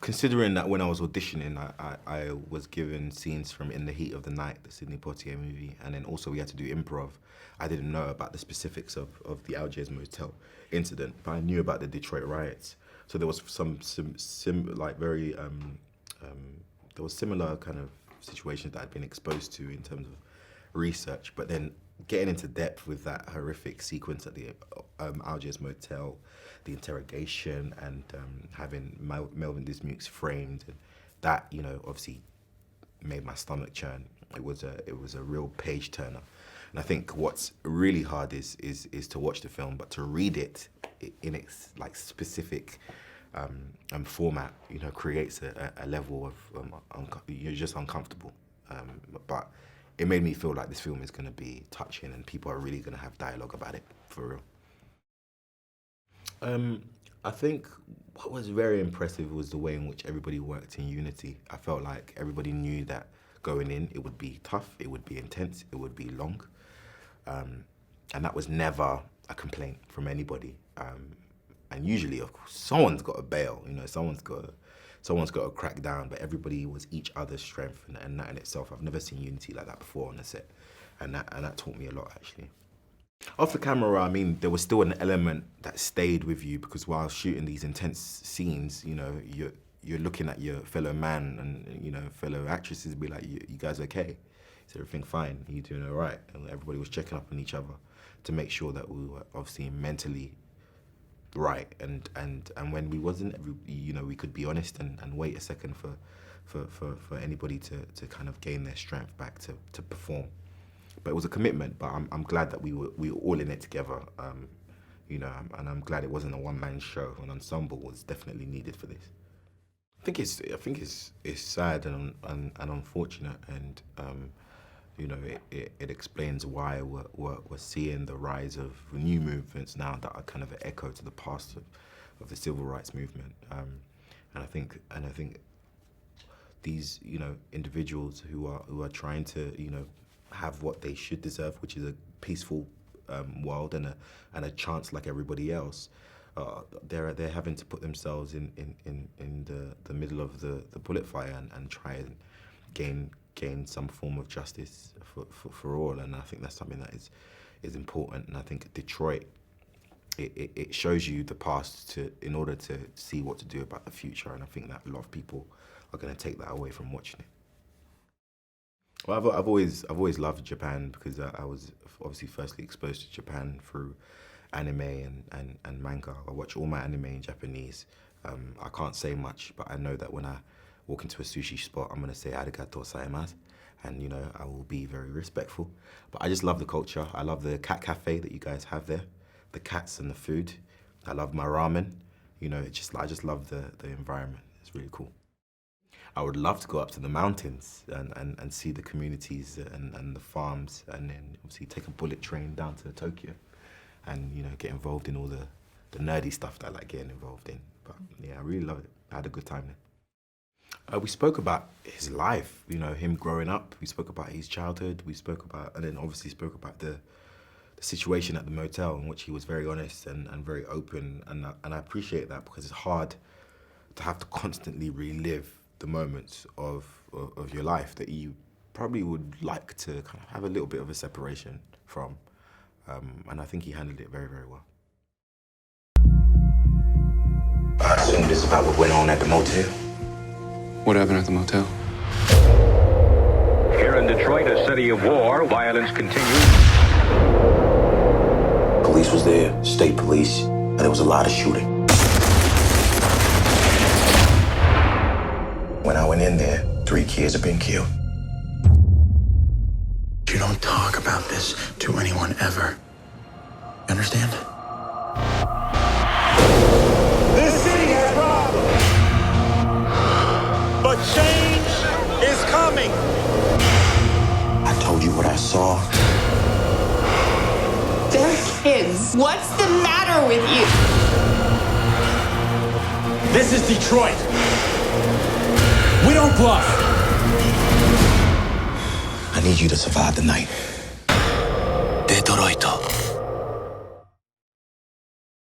Considering that when I was auditioning, I was given scenes from In the Heat of the Night, the Sidney Poitier movie, and then also we had to do improv. I didn't know about the specifics of the Algiers motel incident, but I knew about the Detroit riots. So there was there was similar kind of situations that I'd been exposed to in terms of research, but then getting into depth with that horrific sequence at the Algiers motel, the interrogation, and having Melvin Dismukes framed, and that, you know, obviously made my stomach churn. It was a real page turner. And I think what's really hard is to watch the film, but to read it in its like specific format, you know, creates a level of you're just uncomfortable. But it made me feel like this film is going to be touching and people are really going to have dialogue about it, for real. I think what was very impressive was the way in which everybody worked in unity. I felt like everybody knew that going in, it would be tough, it would be intense, it would be long. And that was never a complaint from anybody. And usually, of course, someone's got to bail, you know, someone's got to crack down, but everybody was each other's strength, and that in itself, I've never seen unity like that before on a set, and that taught me a lot, actually. Off the camera, I mean, there was still an element that stayed with you, because while shooting these intense scenes, you know, you're looking at your fellow man and, you know, fellow actresses, be like, you guys okay? Is everything fine? Are you doing all right? And everybody was checking up on each other to make sure that we were obviously mentally right, and when we wasn't, you know, we could be honest and wait a second for anybody to kind of gain their strength back to perform. But it was a commitment. But I'm glad that we were all in it together, you know, and I'm glad it wasn't a one-man show. An ensemble was definitely needed for this. I think it's sad and unfortunate, and you know, it explains why we're seeing the rise of new movements now that are kind of an echo to the past of the civil rights movement. And I think these, you know, individuals who are trying to, you know, have what they should deserve, which is a peaceful world and a chance like everybody else. They're having to put themselves in the middle of the bullet fire and try and gain some form of justice for all, and I think that's something that is important. And I think Detroit, it shows you the past in order to see what to do about the future, and I think that a lot of people are going to take that away from watching it. Well, I've always loved Japan, because I was obviously firstly exposed to Japan through anime and manga. I watch all my anime in Japanese. I can't say much, but I know that when I walk into a sushi spot, I'm gonna say arigato gozaimasu, and you know, I will be very respectful. But I just love the culture. I love the cat cafe that you guys have there, the cats and the food. I love my ramen. You know, I just love the environment. It's really cool. I would love to go up to the mountains and see the communities and the farms, and then obviously take a bullet train down to Tokyo, and you know, get involved in all the nerdy stuff that I like getting involved in. But yeah, I really love it. I had a good time there. We spoke about his life, you know, him growing up. We spoke about his childhood. We spoke about, and then obviously spoke about the situation at the motel, in which he was very honest and very open. And I appreciate that, because it's hard to have to constantly relive the moments of your life that you probably would like to kind of have a little bit of a separation from. And I think he handled it very, very well. I assume this is about what went on at the motel. What happened at the motel? Here in Detroit, a city of war, violence continues. Police was there, state police, and there was a lot of shooting. When I went in there, 3 kids had been killed. You don't talk about this to anyone ever. You understand? This city has problems, but change is coming. I told you what I saw. They're kids. What's the matter with you? This is Detroit. We don't bluff. I need you to survive the night.